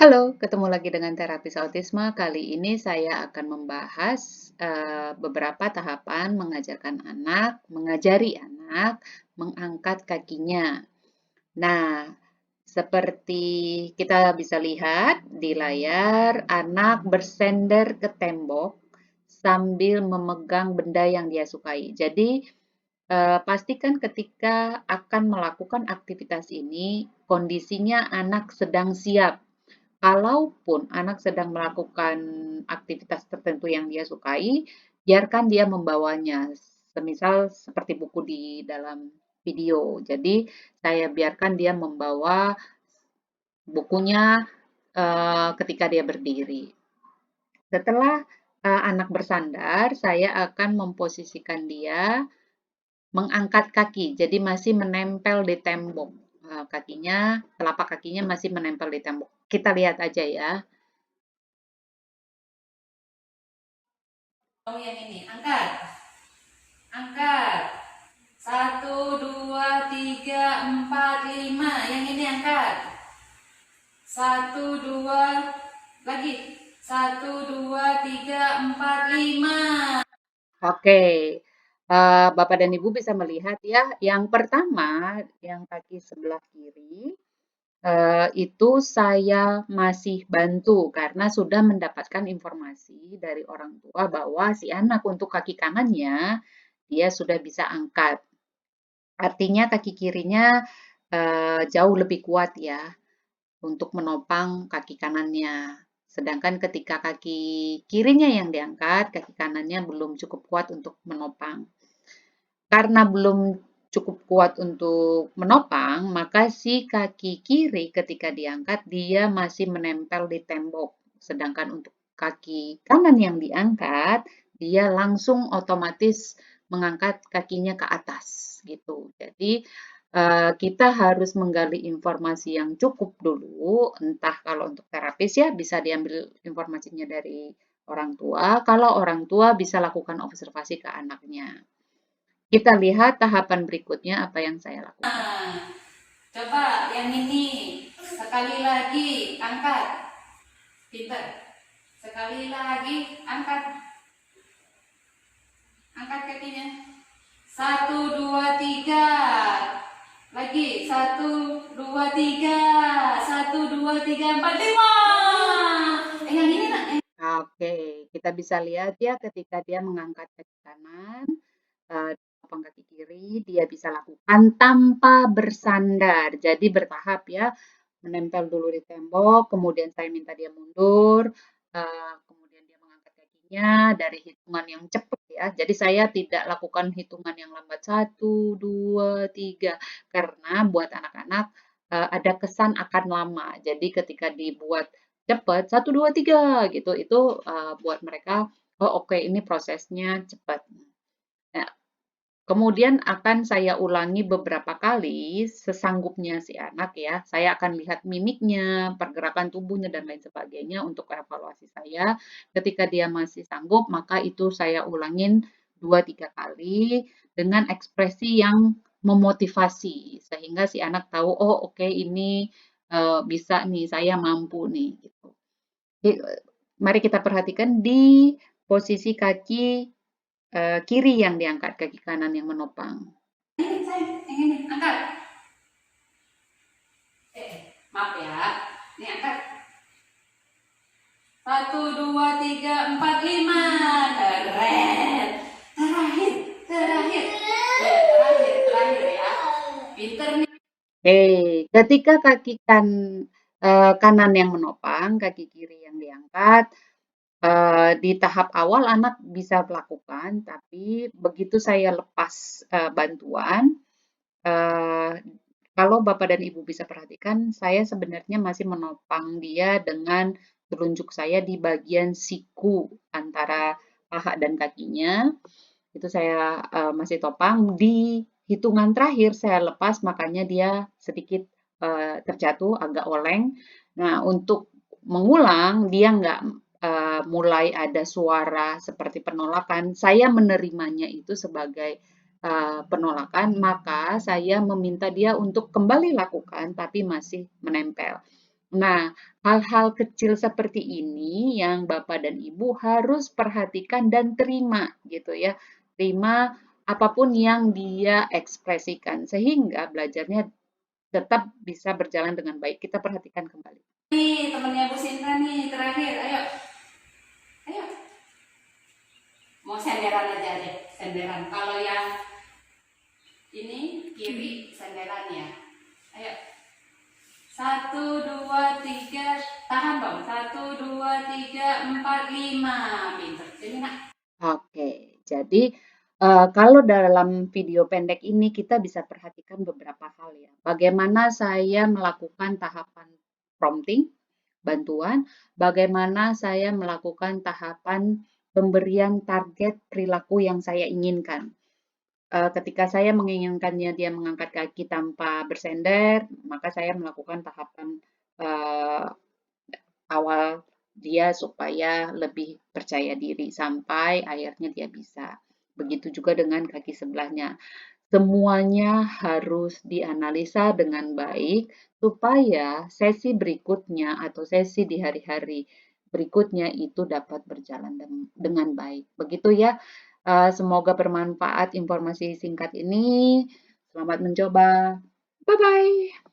Halo, ketemu lagi dengan terapis autisme. Kali ini saya akan membahas beberapa tahapan mengajari anak mengangkat kakinya. Nah, seperti kita bisa lihat di layar, anak bersender ke tembok sambil memegang benda yang dia sukai. Jadi, pastikan ketika akan melakukan aktivitas ini, kondisinya anak sedang siap. Kalaupun anak sedang melakukan aktivitas tertentu yang dia sukai, biarkan dia membawanya. Semisal seperti buku di dalam video. Jadi, saya biarkan dia membawa bukunya ketika dia berdiri. Setelah anak bersandar, saya akan memposisikan dia mengangkat kaki, jadi masih menempel di tembok. Kakinya, telapak kakinya masih menempel di tembok. Kita lihat aja ya. Oh, yang ini, angkat. Angkat. 1, 2, 3, 4, 5. Yang ini angkat. 1, 2, lagi. 1, 2, 3, 4, 5. Oke, Bapak dan Ibu bisa melihat ya, yang pertama, yang kaki sebelah kiri, itu saya masih bantu karena sudah mendapatkan informasi dari orang tua bahwa si anak untuk kaki kanannya, dia sudah bisa angkat. Artinya kaki kirinya, jauh lebih kuat ya untuk menopang kaki kanannya. Sedangkan ketika kaki kirinya yang diangkat, kaki kanannya belum cukup kuat untuk menopang. Karena belum cukup kuat untuk menopang, maka si kaki kiri ketika diangkat dia masih menempel di tembok. Sedangkan untuk kaki kanan yang diangkat, dia langsung otomatis mengangkat kakinya ke atas gitu. Jadi kita harus menggali informasi yang cukup dulu, entah kalau untuk terapis ya bisa diambil informasinya dari orang tua, kalau orang tua bisa lakukan observasi ke anaknya. Kita lihat tahapan berikutnya apa yang saya lakukan. Coba yang ini. Sekali lagi, angkat. Pintar. Sekali lagi, angkat. Angkat kakinya. 1, 2, 3. Lagi. 1, 2, 3. 1, 2, 3, 4, 5. Yang ini nak. Oke, kita bisa lihat ya ketika dia mengangkat kaki kanan, telapak kaki kiri, dia bisa lakukan tanpa bersandar. Jadi bertahap ya, menempel dulu di tembok, kemudian saya minta dia mundur, kemudian dia mengangkat kakinya dari hitungan yang cepat ya. Jadi saya tidak lakukan hitungan yang lambat, 1, 2, 3, karena buat anak-anak ada kesan akan lama. Jadi ketika dibuat cepat, 1, 2, 3 gitu, itu buat mereka, oh oke ini prosesnya cepat. Nah, kemudian akan saya ulangi beberapa kali sesanggupnya si anak ya. Saya akan lihat mimiknya, pergerakan tubuhnya, dan lain sebagainya untuk evaluasi saya. Ketika dia masih sanggup, maka itu saya ulangin 2, 3 kali dengan ekspresi yang memotivasi. Sehingga si anak tahu, oh oke ini bisa nih, saya mampu nih. Gitu. Jadi, mari kita perhatikan di posisi kaki kiri yang diangkat, kaki kanan yang menopang. Ini sayang, yang ini angkat. Maaf ya. Ini angkat. 1, 2, 3, 4, 5. Keren. Terakhir, terakhir. Terakhir ya. Pinter nih. Oke, ketika kanan yang menopang, kaki kiri yang diangkat, di tahap awal anak bisa melakukan, tapi begitu saya lepas bantuan, eee, kalau Bapak dan Ibu bisa perhatikan, saya sebenarnya masih menopang dia dengan telunjuk saya di bagian siku antara paha dan kakinya. Itu saya masih topang. Di hitungan terakhir saya lepas, makanya dia sedikit terjatuh, agak oleng. Nah, untuk mengulang, dia nggak mulai ada suara seperti penolakan. Saya menerimanya itu sebagai penolakan, maka saya meminta dia untuk kembali lakukan, tapi masih menempel. Nah, hal-hal kecil seperti ini yang Bapak dan Ibu harus perhatikan dan terima gitu ya. Terima apapun yang dia ekspresikan sehingga belajarnya tetap bisa berjalan dengan baik. Kita perhatikan kembali. Nih, temennya Bu Sinta nih, terakhir. Ayo, ayo. Mau senderan aja deh, senderan. Kalau yang ini kiri senderan ya. Ayo. Satu, dua, tiga. Tahan dong. Satu, dua, tiga, empat, lima. Pinter. Sini nak. Oke, jadi kalau dalam video pendek ini kita bisa perhatikan beberapa hal ya. Bagaimana saya melakukan tahapan prompting, bantuan, bagaimana saya melakukan tahapan pemberian target perilaku yang saya inginkan. Ketika saya menginginkannya dia mengangkat kaki tanpa bersender, maka saya melakukan tahapan eh, awal dia supaya lebih percaya diri sampai akhirnya dia bisa. Begitu juga dengan kaki sebelahnya. Semuanya harus dianalisa dengan baik supaya sesi berikutnya atau sesi di hari-hari berikutnya itu dapat berjalan dengan baik. Begitu ya. Semoga bermanfaat informasi singkat ini. Selamat mencoba. Bye bye.